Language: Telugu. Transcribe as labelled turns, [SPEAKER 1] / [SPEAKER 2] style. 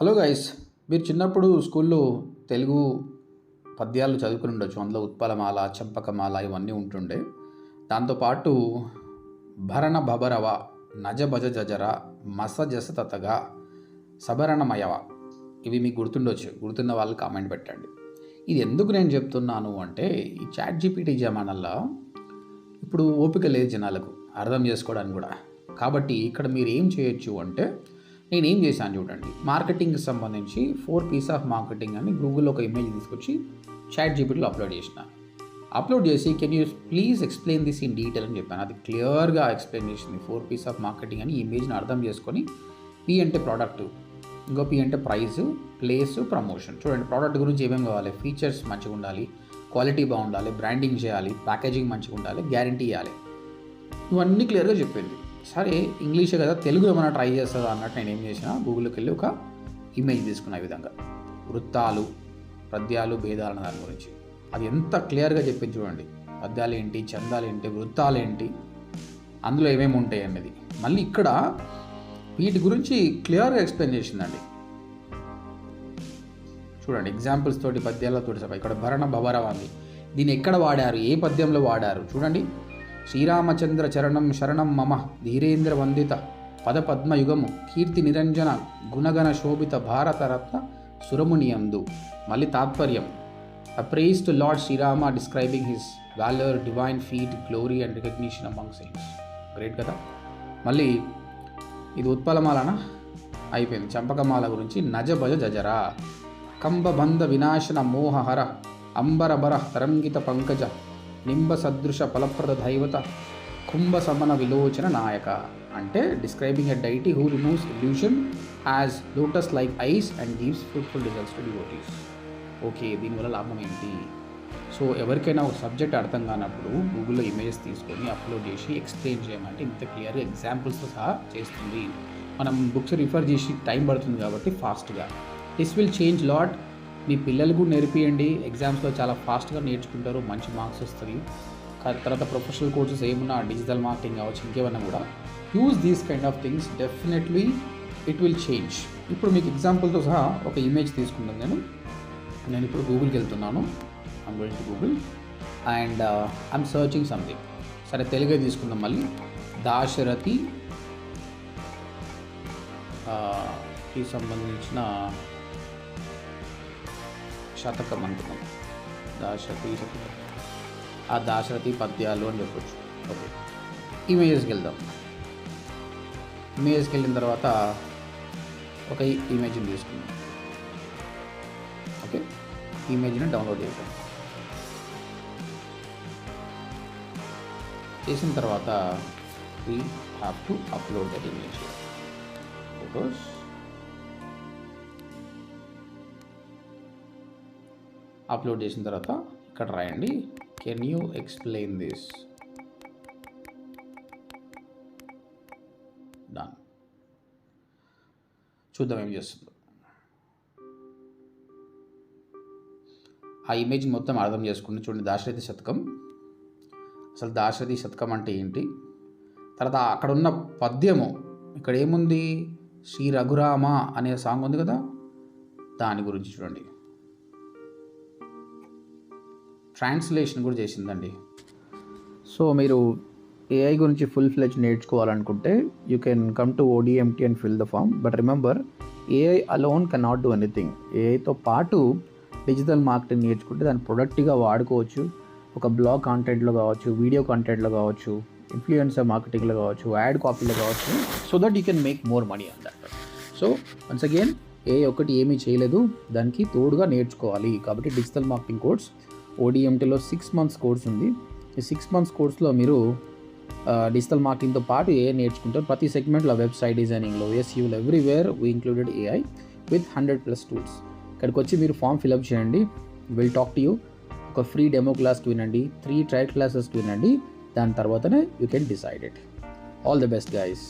[SPEAKER 1] హలో గైస్, మీరు చిన్నప్పుడు స్కూల్లో తెలుగు పద్యాలు చదువుకుని ఉండొచ్చు. అందులో ఉత్పలమాల, చంపకమాల ఇవన్నీ ఉంటుండే. దాంతోపాటు భరణ భబరవ, నజ భజ జజర, మస జస తతగా, సబరణమయవ ఇవి మీకు గుర్తుండొచ్చు. గుర్తున్న వాళ్ళు కామెంట్ పెట్టండి. ఇది ఎందుకు నేను చెప్తున్నాను అంటే, ఈ చాట్ జీపీటీ జమానాల్లో ఇప్పుడు ఓపిక లేదు జనాలకు అర్థం చేసుకోవడానికి కూడా. కాబట్టి ఇక్కడ మీరు ఏం చేయొచ్చు అంటే, నేనేం చేశాను చూడండి. మార్కెటింగ్కి సంబంధించి 4 పీస్ ఆఫ్ మార్కెటింగ్ అని గూగుల్లో ఒక ఇమేజ్ తీసుకొచ్చి చాట్ జీపీటీలో అప్లోడ్ చేసి can you please explain this in detail అని చెప్పాను. అది క్లియర్గా ఎక్స్ప్లెయిన్ చేసింది. 4 పీస్ ఆఫ్ మార్కెటింగ్ అని ఇమేజ్ని అర్థం చేసుకొని, పి అంటే ప్రోడక్ట్, ఇంకో పి అంటే ప్రైస్, ప్లేస్, ప్రమోషన్. చూడండి, ప్రోడక్ట్ గురించి ఏమేమి కావాలి, ఫీచర్స్ మంచిగా ఉండాలి, క్వాలిటీ బాగుండాలి, బ్రాండింగ్ చేయాలి, ప్యాకేజింగ్ మంచిగా ఉండాలి, గ్యారంటీ ఇవ్వాలి, ఇవన్నీ క్లియర్గా చెప్పింది. సరే ఇంగ్లీషే కదా, తెలుగు ఏమైనా ట్రై చేస్తుందా అన్నట్టు నేను ఏం చేసిన, గూగుల్కి వెళ్ళి ఒక ఇమేజ్ తీసుకున్న విధంగా వృత్తాలు, పద్యాలు, భేదాలు అన్న దాని గురించి. అది ఎంత క్లియర్గా చెప్పింది చూడండి. పద్యాలు ఏంటి, చందాలు ఏంటి, వృత్తాలు ఏంటి, అందులో ఏమేమి ఉంటాయి అన్నది. మళ్ళీ ఇక్కడ వీటి గురించి క్లియర్గా ఎక్స్ప్లెయిన్ చేసిందండి. చూడండి, ఎగ్జాంపుల్స్ తోటి, పద్యాలతోటి సభ. ఇక్కడ భరణ భవరవ ఉంది. దీన్ని ఎక్కడ వాడారు, ఏ పద్యంలో వాడారు చూడండి. శ్రీరామచంద్ర చరణం శరణం మమ ధీరేంద్ర వందిత పదపద్మయుగము కీర్తి నిరంజన గుణగణ శోభిత భారతరత్న సురమునియందు. మళ్ళీ తాత్పర్యం, a prize to lord Srirama describing his valour, divine feat, glory and recognition among saints. Great కదా. మళ్ళీ ఇది ఉత్పలమాలన అయిపోయింది. చంపకమాల గురించి నజ భజ జజరా, కంబబంధ వినాశన మోహహర అంబరబర తరంగిత పంకజ నింబ సదృశ ఫలప్రద దైవత కుంభ సమన విలోచన నాయక. అంటే describing a deity who removes illusion as lotus like ice and gives fruitful results to devotees. Okay, దీనివల్ల లాభం ఏంటి? సో ఎవరికైనా ఒక సబ్జెక్ట్ అర్థం కానప్పుడు గూగుల్లో ఇమేజెస్ తీసుకొని అప్లోడ్ చేసి ఎక్స్ప్లెయిన్ చేయమంటే ఇంత క్లియర్గా ఎగ్జాంపుల్స్తో సహా చేస్తుంది. మనం బుక్స్ రిఫర్ చేసి టైం పడుతుంది కాబట్టి ఫాస్ట్గా. This will change lot. మీ పిల్లలకు నేర్పియండి, ఎగ్జామ్స్లో చాలా ఫాస్ట్గా నేర్చుకుంటారు, మంచి మార్క్స్ వస్తుంది. తర్వాత ప్రొఫెషనల్ కోర్సెస్ ఏమున్నా, డిజిటల్ మార్కెటింగ్ కావచ్చు, ఇంకేమన్నా కూడా use these kind of things. Definitely it will change. ఇప్పుడు మీకు ఎగ్జాంపుల్తో సహా ఒక ఇమేజ్ తీసుకుంటాను. నేను ఇప్పుడు గూగుల్కి వెళ్తున్నాను. I'm going to Google and I'm searching something. సరే, తెలుగే తీసుకుందాం. మళ్ళీ దాశరథి కి సంబంధించిన శతకం అనుకున్నాం. దాశరథి శతకం, ఆ దాశరథి పద్యాలు అని చెప్పొచ్చు. ఓకే, ఇమేజెస్కి వెళ్దాం. ఇమేజెస్కి వెళ్ళిన తర్వాత ఒక ఇమేజ్ని తీసుకుందాం. ఓకే, ఇమేజ్ని డౌన్లోడ్ చేద్దాం. చేసిన తర్వాత we have to upload that image photos. Upload చేసిన తర్వాత ఇక్కడ రాయండి, can you explain this. Done. చూద్దాం ఏం చేస్తుందో. ఆ ఇమేజ్ మొత్తం అర్థం చేసుకుని చూడండి. దాశరథి శతకం, అసలు దాశరథి శతకం అంటే ఏంటి, తర్వాత అక్కడ ఉన్న పద్యము ఇక్కడ ఏముంది, శ్రీ రఘురామ అనే సాంగ్ ఉంది కదా, దాని గురించి చూడండి. ట్రాన్స్లేషన్ కూడా చేసిందండి. సో మీరు ఏఐ గురించి ఫుల్ ఫ్లెజ్ నేర్చుకోవాలనుకుంటే you can come to ODMT and fill the form. But remember, AI alone can not do anything. ఏఐతో పాటు డిజిటల్ మార్కెటింగ్ నేర్చుకుంటే దాన్ని ప్రొడక్ట్గా వాడుకోవచ్చు. ఒక బ్లాగ్ కాంటెంట్లో కావచ్చు, వీడియో కాంటెంట్లో కావచ్చు, ఇన్ఫ్లుయెన్సర్ మార్కెటింగ్లో కావచ్చు, యాడ్ కాపీలో కావచ్చు, so that you can make more money on that. So once again, AI ఒకటి ఏమీ చేయలేదు, దానికి తోడుగా నేర్చుకోవాలి. కాబట్టి డిజిటల్ మార్కెటింగ్ కోర్స్ ODMTలో 6 months కోర్స్ ఉంది. ఈ 6 months కోర్స్లో మీరు డిజిటల్ మార్కెటింగ్తో పాటు ఏఐ నేర్చుకుంటారు. ప్రతి సెగ్మెంట్లో, వెబ్సైట్ డిజైనింగ్లో, SEOలో, everywhere we included AI with 100+ tools. ఇక్కడికి వచ్చి మీరు ఫామ్ ఫిల్అప్ చేయండి. Will talk to you. ఒక ఫ్రీ డెమో క్లాస్కి వినండి, 3 ట్రయల్ క్లాసెస్కి వినండి. దాని తర్వాతనే you can decide it. All the best guys.